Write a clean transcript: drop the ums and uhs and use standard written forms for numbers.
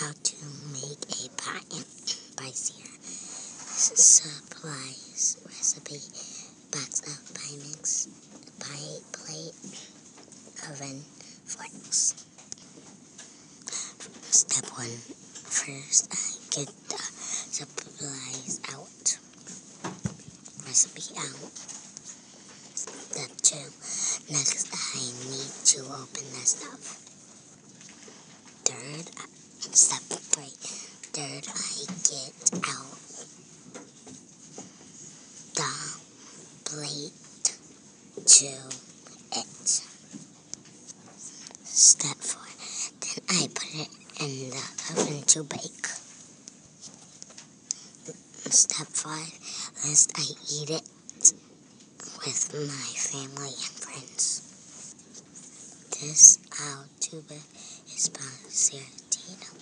how to make a pie by Sierra. Supplies, recipe, box of pie mix, pie plate, oven, forks. Step 1. First, I get the supplies out. Recipe out. Step 2. Next, I need to open the stuff. Step 3. Third, I get out the plate to it. Step 4. Then I put it in the oven to bake. Step 5. Last, I eat it with my family and friends. This how to bake is by Sierra Tino.